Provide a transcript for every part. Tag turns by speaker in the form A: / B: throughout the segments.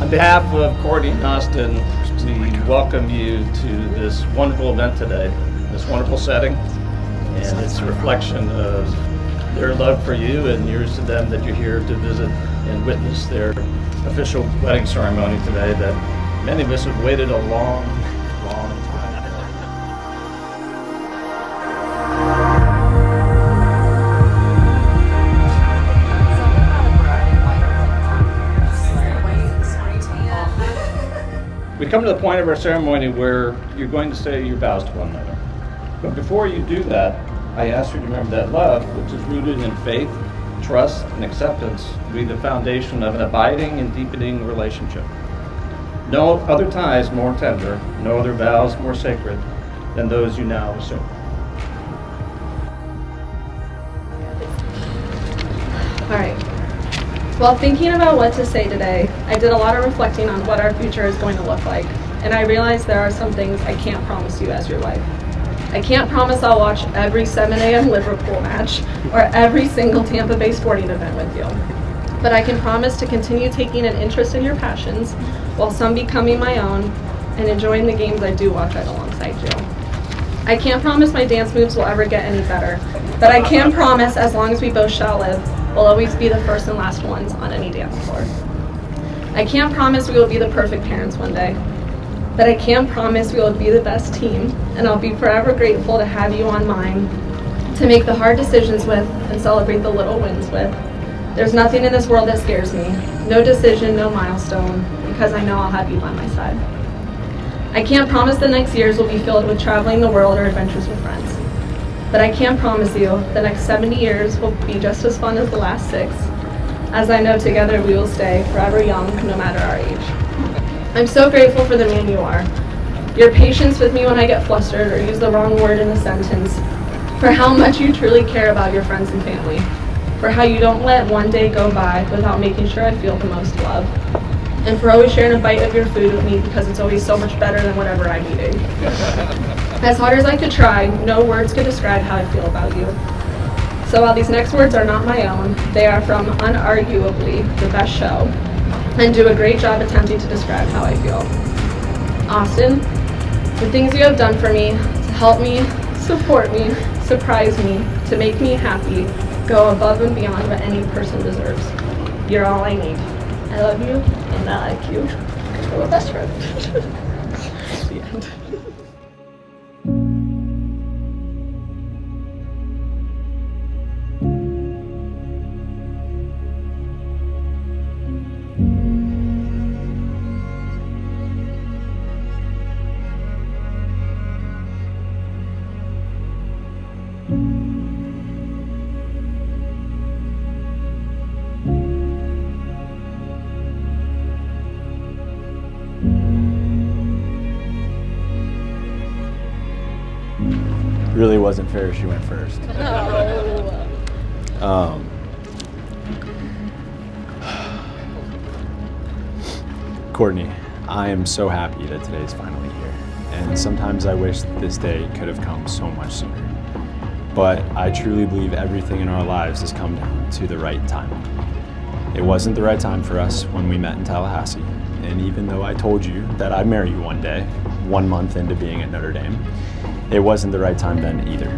A: On behalf of Courtney and Austin, we welcome you to this wonderful event today, this wonderful setting, and it's a reflection of their love for you and yours to them that you're here to visit and witness their official wedding ceremony today that many of us have waited a long, long time. We come to the point of our ceremony where you're going to say your vows to one another. But before you do that, I ask you to remember that love, which is rooted in faith, trust, and acceptance, will be the foundation of an abiding and deepening relationship. No other ties more tender, no other vows more sacred than those you now assume.
B: All right. While thinking about what to say today, I did a lot of reflecting on what our future is going to look like, and I realized there are some things I can't promise you as your wife. I can't promise I'll watch every 7 a.m. Liverpool match or every single Tampa Bay sporting event with you, but I can promise to continue taking an interest in your passions while some becoming my own and enjoying the games I do watch right alongside you. I can't promise my dance moves will ever get any better, but I can promise as long as we both shall live, we'll always be the first and last ones on any dance floor. I can't promise we will be the perfect parents one day, but I can promise we will be the best team, and I'll be forever grateful to have you on mine, to make the hard decisions with and celebrate the little wins with. There's nothing in this world that scares me, no decision, no milestone, because I know I'll have you by my side. I can't promise the next years will be filled with traveling the world or adventures with friends. But I can promise you the next 70 years will be just as fun as the last 6, as I know together we will stay forever young no matter our age. I'm so grateful for the man you are, your patience with me when I get flustered or use the wrong word in a sentence, for how much you truly care about your friends and family, for how you don't let one day go by without making sure I feel the most love, and for always sharing a bite of your food with me because it's always so much better than whatever I'm eating. As hard as I could try, no words could describe how I feel about you. So while these next words are not my own, they are from unarguably the best show, and do a great job attempting to describe how I feel. Austin, the things you have done for me, to help me, support me, surprise me, to make me happy, go above and beyond what any person deserves. You're all I need. I love you, and I like you. We're a best friend. The end.
C: Really wasn't fair she went first.
B: No.
C: Courtney, I am so happy that today is finally here. And sometimes I wish this day could have come so much sooner. But I truly believe everything in our lives has come down to the right time. It wasn't the right time for us when we met in Tallahassee. And even though I told you that I'd marry you one day, 1 month into being at Notre Dame, it wasn't the right time then either.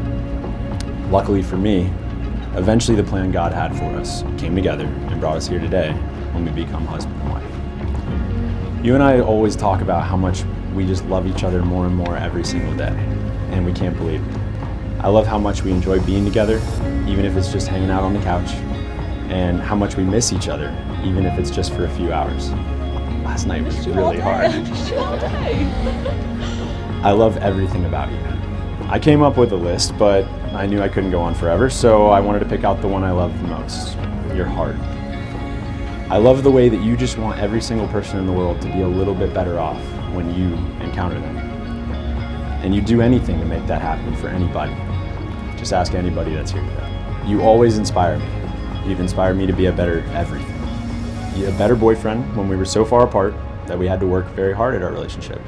C: Luckily for me, eventually the plan God had for us came together and brought us here today when we become husband and wife. You and I always talk about how much we just love each other more and more every single day, and we can't believe it. I love how much we enjoy being together, even if it's just hanging out on the couch, and how much we miss each other, even if it's just for a few hours. Last night was really hard. I love everything about you. I came up with a list, but I knew I couldn't go on forever, so I wanted to pick out the one I love the most, your heart. I love the way that you just want every single person in the world to be a little bit better off when you encounter them. And you do anything to make that happen for anybody. Just ask anybody that's here today. You always inspire me. You've inspired me to be a better everything. A better boyfriend when we were so far apart that we had to work very hard at our relationship.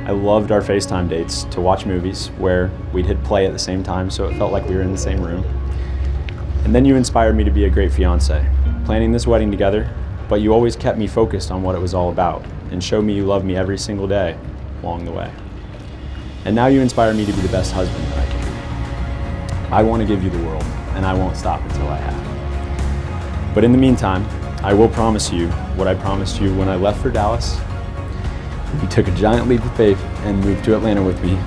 C: I loved our FaceTime dates to watch movies where we'd hit play at the same time so it felt like we were in the same room. And then you inspired me to be a great fiance. Planning this wedding together but you always kept me focused on what it was all about and showed me you love me every single day along the way. And now you inspire me to be the best husband that I can be. I want to give you the world, and I won't stop until I have. But in the meantime, I will promise you what I promised you when I left for Dallas. You took a giant leap of faith and moved to Atlanta with me.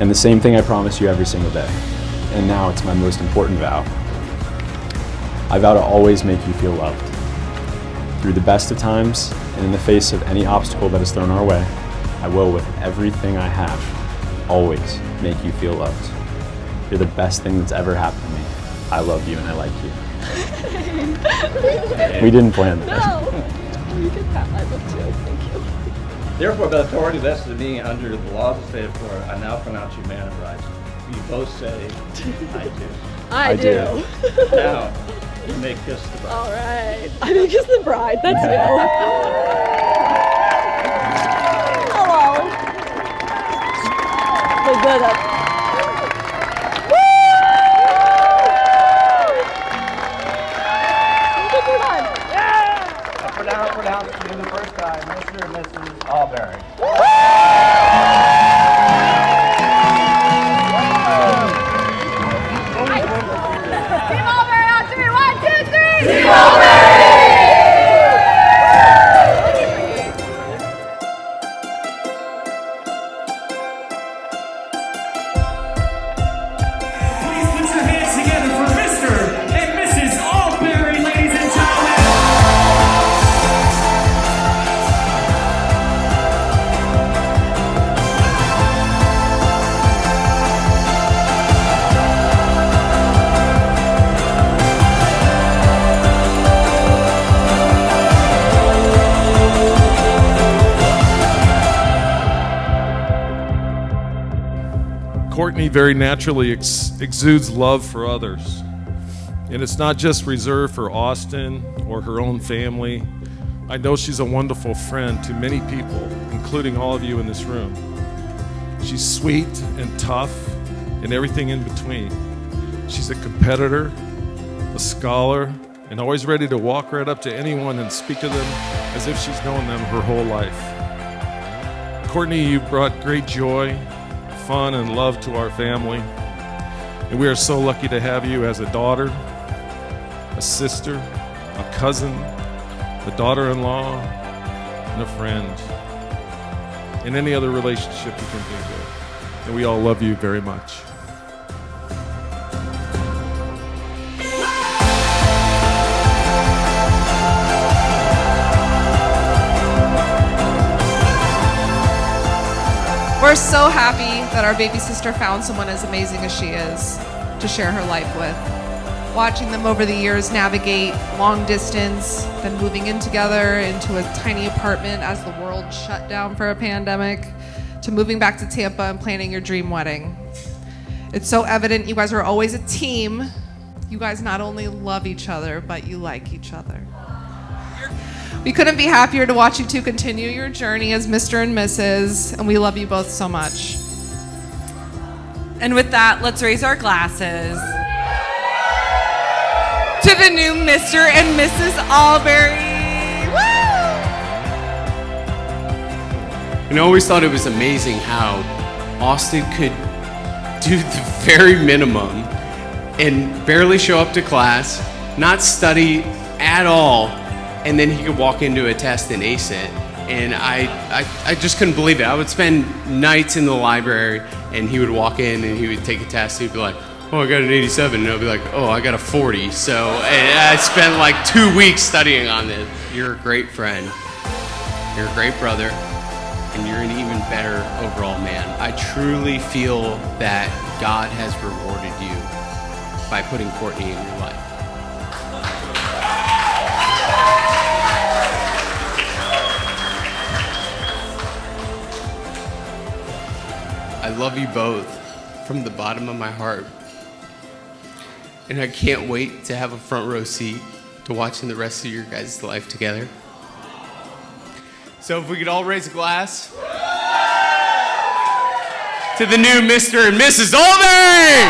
C: And the same thing I promise you every single day. And now it's my most important vow. I vow to always make you feel loved. Through the best of times and in the face of any obstacle that is thrown our way, I will, with everything I have, always make you feel loved. You're the best thing that's ever happened to me. I love you and I like you. We didn't plan that.
B: No. You can pat my book too. Thank you.
A: Therefore, by the authority vested in me under the laws of the state of Florida, I now pronounce you man of rights. You both say, I do.
B: I do.
A: Now, you may kiss the bride.
B: All right. I may kiss the bride. That's you. Hello. We're good at
A: Pronounce for the first time, Mr. and Mrs. Albury.
D: Team Albury on three. 1, 2, 3.
B: Team Albury!
E: Please put your hands together for Mr. and Mrs. Albury, ladies and gentlemen.
F: Courtney very naturally exudes love for others. And it's not just reserved for Austin or her own family. I know she's a wonderful friend to many people, including all of you in this room. She's sweet and tough and everything in between. She's a competitor, a scholar, and always ready to walk right up to anyone and speak to them as if she's known them her whole life. Courtney, you brought great joy, fun, and love to our family. And we are so lucky to have you as a daughter, a sister, a cousin, a daughter-in-law, and a friend, and any other relationship you can think of. And we all love you very much.
G: We're so happy that our baby sister found someone as amazing as she is to share her life with. Watching them over the years navigate long distance, then moving in together into a tiny apartment as the world shut down for a pandemic, to moving back to Tampa and planning your dream wedding. It's so evident you guys are always a team. You guys not only love each other, but you like each other. We couldn't be happier to watch you two continue your journey as Mr. and Mrs., and we love you both so much.
H: And with that, let's raise our glasses to the new Mr. and Mrs. Albury.
I: Woo! I always thought it was amazing how Austin could do the very minimum and barely show up to class, not study at all, and then he could walk into a test and ace it. And I just couldn't believe it. I would spend nights in the library and he would walk in and he would take a test. He'd be like, oh, I got an 87. And I'd be like, oh, I got a 40. So and I spent like 2 weeks studying on this. You're a great friend. You're a great brother. And you're an even better overall man. I truly feel that God has rewarded you by putting Courtney in your life. I love you both from the bottom of my heart. And I can't wait to have a front row seat to watching the rest of your guys' life together. So if we could all raise a glass to the new Mr. and Mrs. Albury!